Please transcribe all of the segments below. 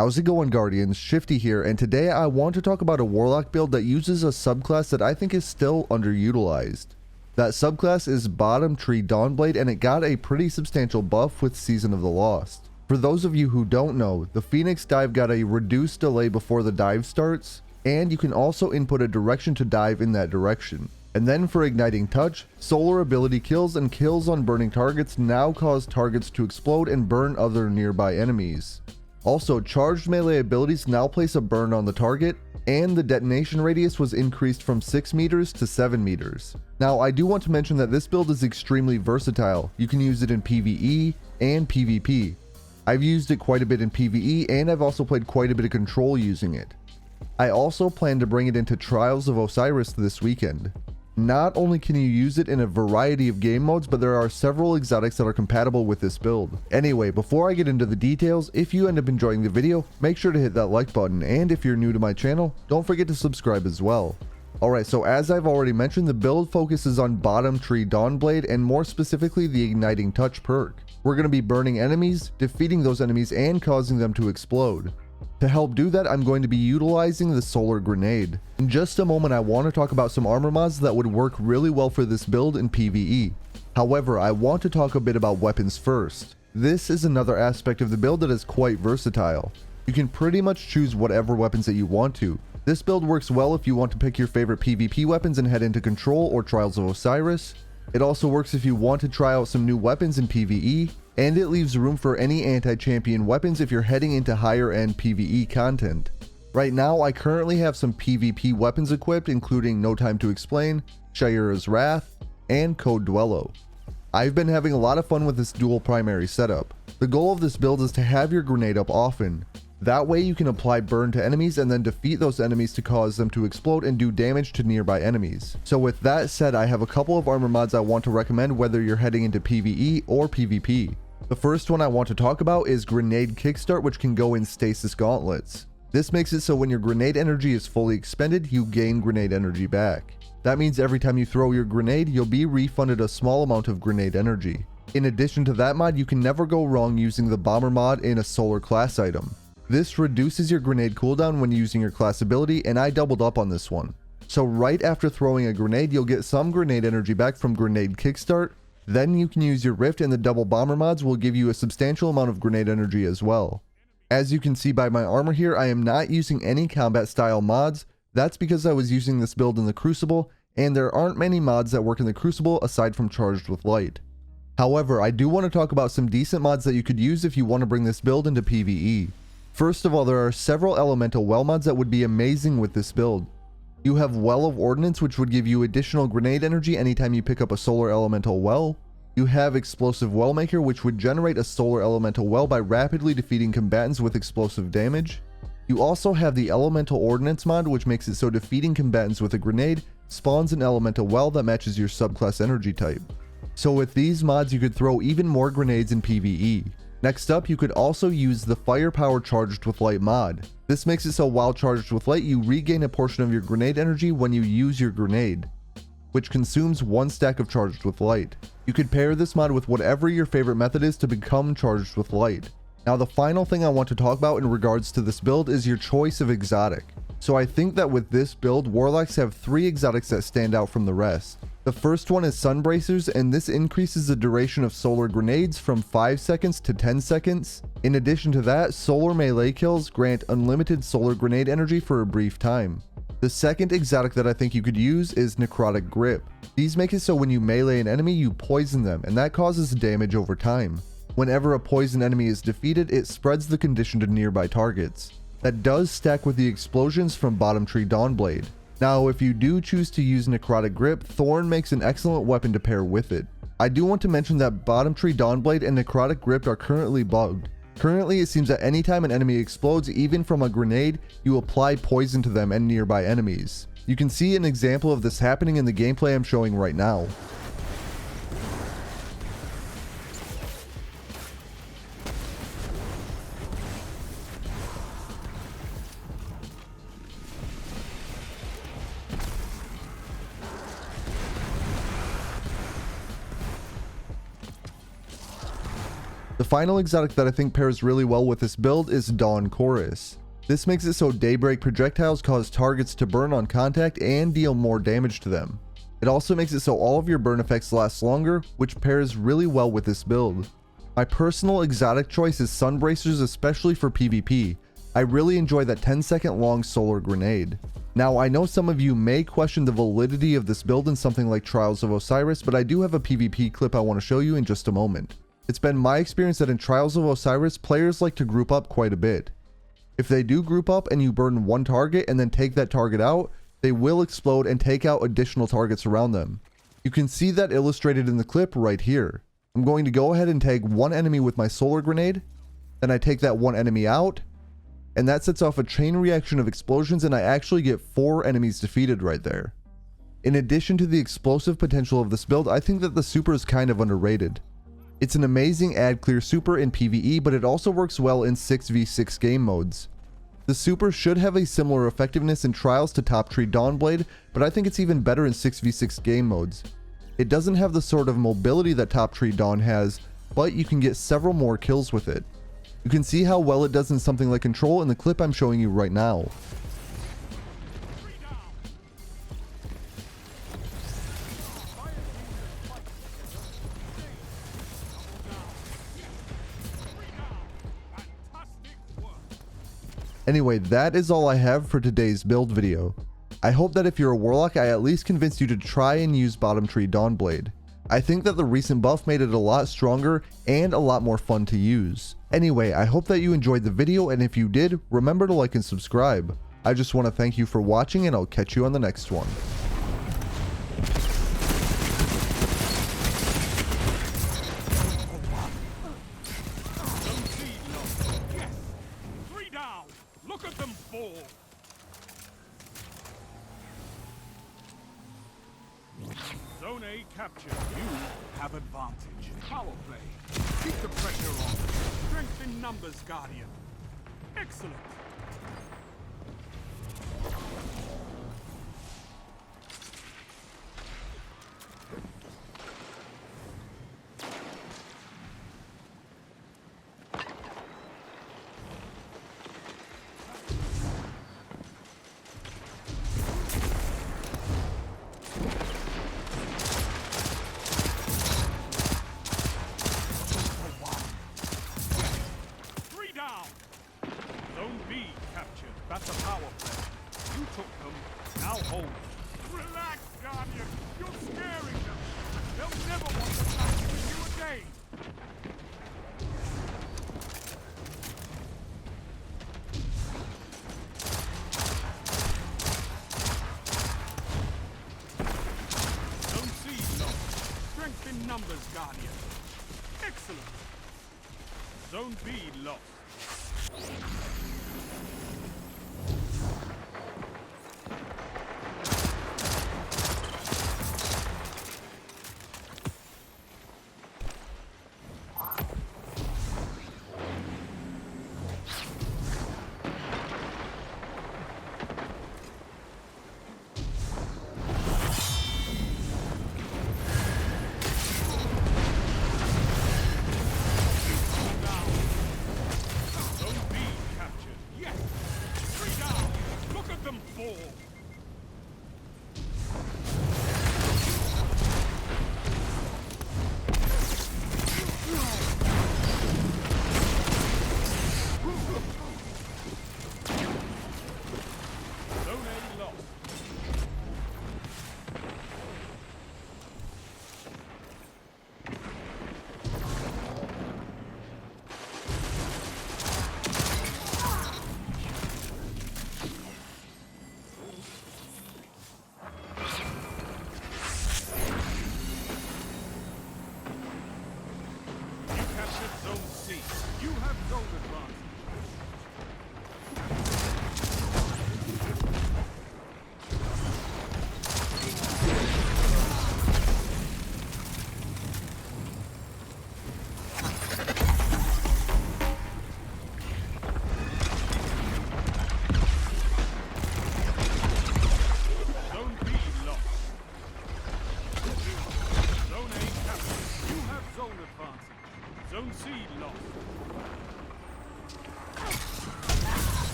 How's it going, Guardians? Shifty here, and today I want to talk about a Warlock build that uses a subclass that I think is still underutilized. That subclass is Bottom Tree Dawnblade, and it got a pretty substantial buff with Season of the Lost. For those of you who don't know, the Phoenix dive got a reduced delay before the dive starts, and you can also input a direction to dive in that direction. And then for Igniting Touch, solar ability kills and kills on burning targets now cause targets to explode and burn other nearby enemies. Also, charged melee abilities now place a burn on the target, and the detonation radius was increased from 6 meters to 7 meters. Now, I do want to mention that this build is extremely versatile. You can use it in PvE and PvP. I've used it quite a bit in PvE, and I've also played quite a bit of Control using it. I also plan to bring it into Trials of Osiris this weekend. Not only can you use it in a variety of game modes, but there are several exotics that are compatible with this build. Anyway, before I get into the details, if you end up enjoying the video, make sure to hit that like button, and if you're new to my channel, don't forget to subscribe as well. Alright, so as I've already mentioned, the build focuses on Bottom Tree Dawnblade, and more specifically the Igniting Touch perk. We're going to be burning enemies, defeating those enemies, and causing them to explode. To help do that, I'm going to be utilizing the Solar Grenade. In just a moment, I want to talk about some armor mods that would work really well for this build in PvE. However, I want to talk a bit about weapons first. This is another aspect of the build that is quite versatile. You can pretty much choose whatever weapons that you want to. This build works well if you want to pick your favorite PvP weapons and head into Control or Trials of Osiris. It also works if you want to try out some new weapons in PvE, and it leaves room for any anti-champion weapons if you're heading into higher end PvE content. Right now, I currently have some PvP weapons equipped, including No Time to Explain, Shayura's Wrath, and Code Dwello. I've been having a lot of fun with this dual primary setup. The goal of this build is to have your grenade up often. That way you can apply burn to enemies and then defeat those enemies to cause them to explode and do damage to nearby enemies. So with that said, I have a couple of armor mods I want to recommend whether you're heading into PvE or PvP. The first one I want to talk about is Grenade Kickstart, which can go in Stasis Gauntlets. This makes it so when your grenade energy is fully expended, you gain grenade energy back. That means every time you throw your grenade, you'll be refunded a small amount of grenade energy. In addition to that mod, you can never go wrong using the Bomber mod in a solar class item. This reduces your grenade cooldown when using your class ability, and I doubled up on this one. So right after throwing a grenade, you'll get some grenade energy back from Grenade Kickstart. Then you can use your Rift, and the double bomber mods will give you a substantial amount of grenade energy as well. As you can see by my armor here, I am not using any combat style mods. That's because I was using this build in the Crucible, and there aren't many mods that work in the Crucible aside from Charged with Light. However, I do want to talk about some decent mods that you could use if you want to bring this build into PvE. First of all, there are several elemental well mods that would be amazing with this build. You have Well of Ordnance, which would give you additional grenade energy anytime you pick up a solar elemental well. You have Explosive Well Maker, which would generate a solar elemental well by rapidly defeating combatants with explosive damage. You also have the Elemental Ordnance mod, which makes it so defeating combatants with a grenade spawns an elemental well that matches your subclass energy type. So with these mods, you could throw even more grenades in PvE. Next up, you could also use the Firepower Charged with Light mod. This makes it so while charged with light, you regain a portion of your grenade energy when you use your grenade, which consumes 1 stack of Charged with Light. You could pair this mod with whatever your favorite method is to become charged with light. Now the final thing I want to talk about in regards to this build is your choice of exotic. So I think that with this build, Warlocks have 3 exotics that stand out from the rest. The first one is Sunbracers, and this increases the duration of solar grenades from 5 seconds to 10 seconds. In addition to that, solar melee kills grant unlimited solar grenade energy for a brief time. The second exotic that I think you could use is Necrotic Grip. These make it so when you melee an enemy, you poison them, and that causes damage over time. Whenever a poison enemy is defeated, it spreads the condition to nearby targets. That does stack with the explosions from Bottom Tree Dawnblade. Now, if you do choose to use Necrotic Grip, Thorn makes an excellent weapon to pair with it. I do want to mention that Bottom Tree Dawnblade and Necrotic Grip are currently bugged. Currently, it seems that anytime an enemy explodes, even from a grenade, you apply poison to them and nearby enemies. You can see an example of this happening in the gameplay I'm showing right now. The final exotic that I think pairs really well with this build is Dawn Chorus. This makes it so Daybreak projectiles cause targets to burn on contact and deal more damage to them. It also makes it so all of your burn effects last longer, which pairs really well with this build. My personal exotic choice is Sunbracers, especially for PvP. I really enjoy that 10-second long solar grenade. Now, I know some of you may question the validity of this build in something like Trials of Osiris, but I do have a PvP clip I want to show you in just a moment. It's been my experience that in Trials of Osiris, players like to group up quite a bit. If they do group up and you burn one target and then take that target out, they will explode and take out additional targets around them. You can see that illustrated in the clip right here. I'm going to go ahead and tag one enemy with my solar grenade, then I take that one enemy out, and that sets off a chain reaction of explosions, and I actually get 4 enemies defeated right there. In addition to the explosive potential of this build, I think that the super is kind of underrated. It's an amazing add clear super in PvE, but it also works well in 6v6 game modes. The super should have a similar effectiveness in Trials to Top Tree Dawnblade, but I think it's even better in 6v6 game modes. It doesn't have the sort of mobility that Top Tree Dawn has, but you can get several more kills with it. You can see how well it does in something like Control in the clip I'm showing you right now. Anyway, that is all I have for today's build video. I hope that if you're a Warlock, I at least convinced you to try and use Bottom Tree Dawnblade. I think that the recent buff made it a lot stronger and a lot more fun to use. Anyway, I hope that you enjoyed the video, and if you did, remember to like and subscribe. I just want to thank you for watching, and I'll catch you on the next one. Look at them fall! Zone A captured. You have advantage. Power play. Keep the pressure on. Strength in numbers, Guardian. Excellent. Zone B captured. That's a power play. You took them. Now hold. Relax, Guardian. You're scaring them. They'll never want to fight with you again. Zone C lost. Strength in numbers, Guardian. Excellent. Zone B lost.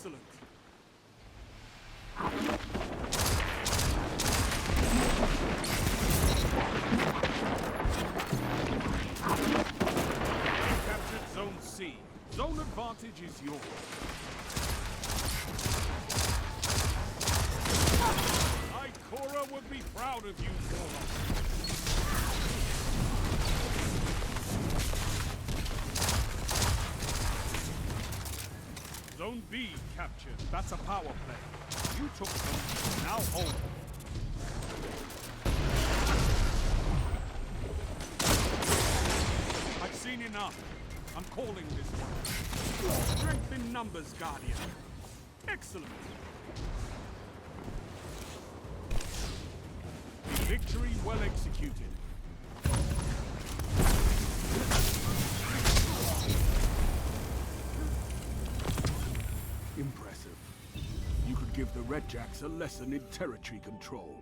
Excellent. Captured Zone C. Zone advantage is yours. Ikora would be proud of you, Warlock. Zone B captured. That's a power play. You took them. Now hold. I've seen enough. I'm calling this one. Strength in numbers, Guardian. Excellent. Victory well executed. Impressive. You could give the Redjacks a lesson in territory control.